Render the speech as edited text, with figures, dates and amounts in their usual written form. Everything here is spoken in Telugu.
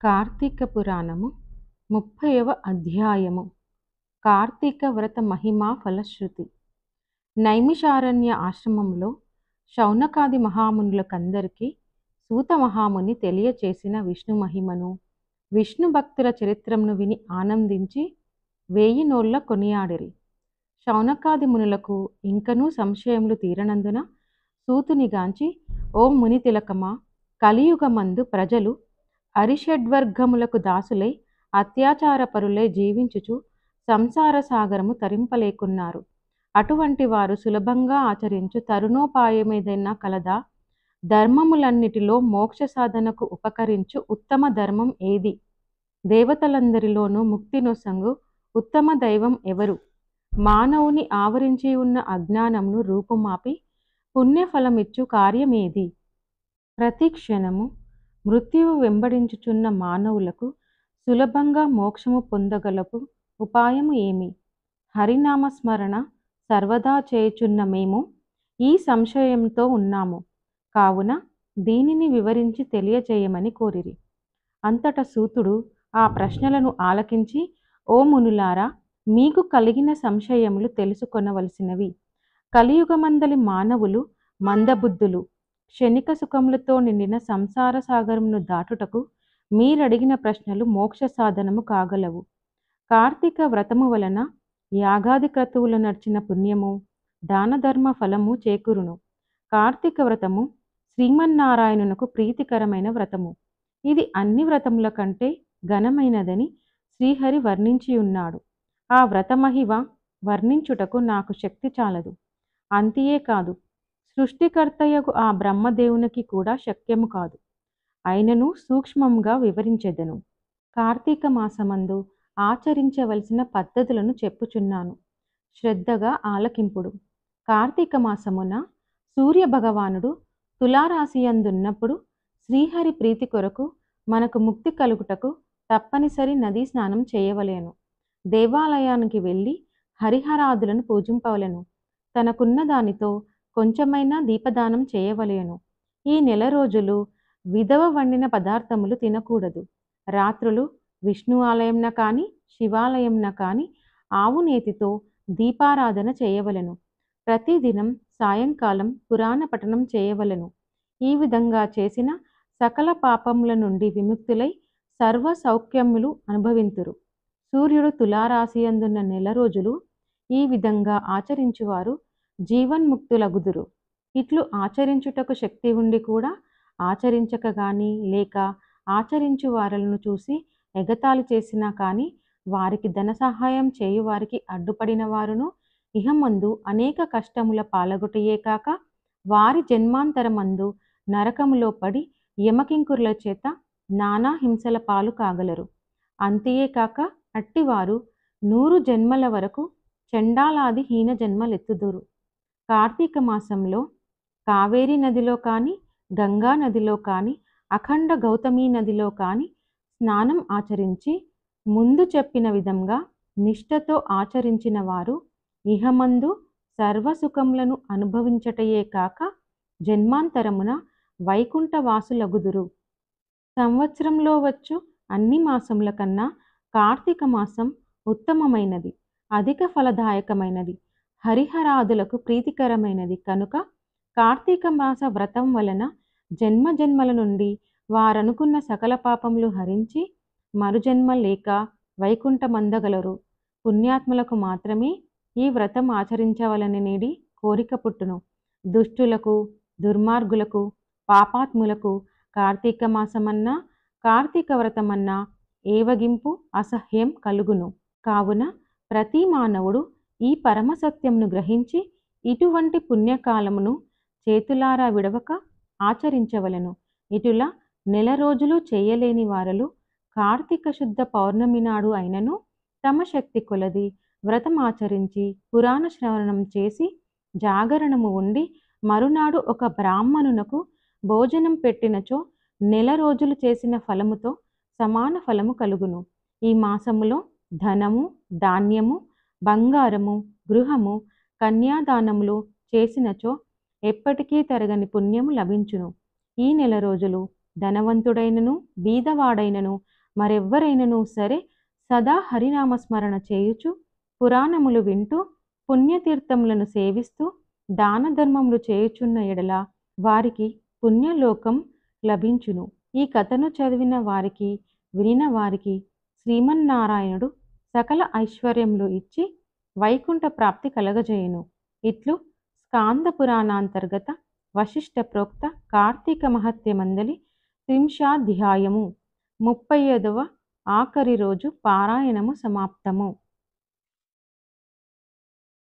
కార్తీక పురాణము 30వ అధ్యాయము. కార్తీక వ్రత మహిమా ఫలశ్రుతి. నైమిషారణ్య ఆశ్రమంలో శౌనకాది మహామునులకందరికీ సూత మహాముని తెలియచేసిన విష్ణు మహిమను, విష్ణు భక్తుల చరిత్రమును విని ఆనందించి 1000 నోళ్ల కొనియాడిరి. శౌనకాది మునులకు ఇంకనూ సంశయములు తీరనందున సూతునిగాంచి, ఓ ముని తిలకమా, కలియుగమందు ప్రజలు అరిషడ్వర్గములకు దాసులై అత్యాచారపరులై జీవించుచు సంసార సాగరము తరింపలేకున్నారు. అటువంటి వారు సులభంగా ఆచరించు తరుణోపాయమేదైనా కలదా? ధర్మములన్నిటిలో మోక్ష సాధనకు ఉపకరించు ఉత్తమ ధర్మం ఏది? దేవతలందరిలోనూ ముక్తి నొసంగు ఉత్తమ దైవం ఎవరు? మానవుని ఆవరించి ఉన్న అజ్ఞానమును రూపుమాపి పుణ్యఫలమిచ్చు కార్యమేది? ప్రతి క్షణము మృత్యువు వెంబడించుచున్న మానవులకు సులభంగా మోక్షము పొందగలపు ఉపాయము ఏమి? హరినామస్మరణ సర్వదా చేయుచున్న మేము ఈ సంశయంతో ఉన్నాము. కావున దీనిని వివరించి తెలియచేయమని కోరిరి. అంతట సూతుడు ఆ ప్రశ్నలను ఆలకించి, ఓ మునులారా, మీకు కలిగిన సంశయములు తెలుసుకొనవలసినవి. కలియుగమందలి మానవులు మందబుద్ధులు. క్షణిక సుఖములతో నిండిన సంసార సాగరమును దాటుటకు మీరడిగిన ప్రశ్నలు మోక్ష సాధనము కాగలవు. కార్తీక వ్రతము వలన యాగాది క్రతువులు నడిచిన పుణ్యము, దానధర్మ ఫలము చేకూరును. కార్తీక వ్రతము శ్రీమన్నారాయణునకు ప్రీతికరమైన వ్రతము. ఇది అన్ని వ్రతముల కంటే ఘనమైనదని శ్రీహరి వర్ణించియున్నాడు. ఆ వ్రతమహిమ వర్ణించుటకు నాకు శక్తి చాలదు. అంతియే కాదు, సృష్టికర్తయగు ఆ బ్రహ్మదేవునికి కూడా శక్యము కాదు. అయినను సూక్ష్మంగా వివరించెదను. కార్తీక మాసమందు ఆచరించవలసిన పద్ధతులను చెప్పుచున్నాను. శ్రద్ధగా ఆలకింపుడు. కార్తీక మాసమున సూర్య భగవానుడు తులారాశియందున్నప్పుడు శ్రీహరి ప్రీతి కొరకు మనకు ముక్తి కలుగుటకు తప్పనిసరి నదీ స్నానం చేయవలెను. దేవాలయానికి వెళ్ళి హరిహరాదులను పూజింపవలెను. తనకున్న దానితో కొంచెమైనా దీపదానం చేయవలెను. ఈ నెల రోజులు విధవ వండిన పదార్థములు తినకూడదు. రాత్రులు విష్ణు ఆలయంన కాని శివాలయంన కాని ఆవు నేతితో దీపారాధన చేయవలెను. ప్రతిదినం సాయంకాలం పురాణ పఠనం చేయవలెను. ఈ విధంగా చేసిన సకల పాపముల నుండి విముక్తులై సర్వ సౌఖ్యములు అనుభవింతురు. సూర్యుడు తులారాశియందున్న నెల రోజులు ఈ విధంగా ఆచరించువారు జీవన్ముక్తులగుదురు. ఇట్లు ఆచరించుటకు శక్తి ఉండి కూడా ఆచరించక గాని, లేక ఆచరించు వారలను చూసి ఎగతాళి చేసినా కానీ వారికి ధన సహాయం చేయువారికి అడ్డుపడిన వారును ఇహమందు అనేక కష్టముల పాలగొటయే కాక వారి జన్మాంతరమందు నరకములో పడి యమకింకురుల చేత నానా హింసల పాలు కాగలరు. అంతియే కాక అట్టివారు 100 జన్మల వరకు చండాలాది హీన జన్మలెత్తుదురు. కార్తీక మాసంలో కావేరీ నదిలో కానీ, గంగా నదిలో కానీ, అఖండ గౌతమీ నదిలో కానీ స్నానం ఆచరించి ముందు చెప్పిన విధంగా నిష్ఠతో ఆచరించిన వారు ఇహమందు సర్వసుఖములను అనుభవించటయే కాక జన్మాంతరమున వైకుంఠవాసులగుదురు. సంవత్సరంలో వచ్చు అన్ని మాసముల కన్నా కార్తీక మాసం ఉత్తమమైనది, అధిక ఫలదాయకమైనది, హరిహరాదులకు ప్రీతికరమైనది కనుక కార్తీక మాస వ్రతం వలన జన్మ జన్మల నుండి వారనుకున్న సకల పాపములు హరించి మరుజన్మ లేక వైకుంఠమందగలరు. పుణ్యాత్ములకు మాత్రమే ఈ వ్రతం ఆచరించవలననేది కోరిక పుట్టును. దుష్టులకు, దుర్మార్గులకు, పాపాత్ములకు కార్తీక మాసమన్నా కార్తీక వ్రతమన్నా ఏవగింపు అసహ్యం కలుగును. కావున ప్రతి మానవుడు ఈ పరమసత్యమును గ్రహించి ఇటువంటి పుణ్యకాలమును చేతులారా విడవక ఆచరించవలెను. ఇటులా నెల రోజులు చేయలేని వారలు కార్తీక శుద్ధ పౌర్ణమి నాడు అయినను తమ శక్తి కొలది వ్రతం ఆచరించి పురాణ శ్రవణం చేసి జాగరణము ఉండి మరునాడు ఒక బ్రాహ్మణునకు భోజనం పెట్టినచో నెల రోజులు చేసిన ఫలముతో సమాన ఫలము కలుగును. ఈ మాసములో ధనము, ధాన్యము, బంగారము, గృహము, కన్యాదానములు చేసినచో ఎప్పటికీ తరగని పుణ్యము లభించును. ఈ నెల రోజులు ధనవంతుడైనను బీదవాడైనను మరెవ్వరైనను సరే సదా హరినామస్మరణ చేయుచు పురాణములు వింటూ పుణ్యతీర్థములను సేవిస్తూ దాన ధర్మములు చేయుచున్న ఎడల వారికి పుణ్యలోకం లభించును. ఈ కథను చదివిన వారికి వినిన వారికి శ్రీమన్నారాయణుడు సకల ఐశ్వర్యములు ఇచ్చి వైకుంఠ ప్రాప్తి కలగజేయును. ఇట్లు స్కాంద పురాణాంతర్గత వశిష్ఠ ప్రోక్త కార్తీక మహత్యమందలి త్రింశాధ్యాయము 35వ ఆఖరి రోజు పారాయణము సమాప్తము.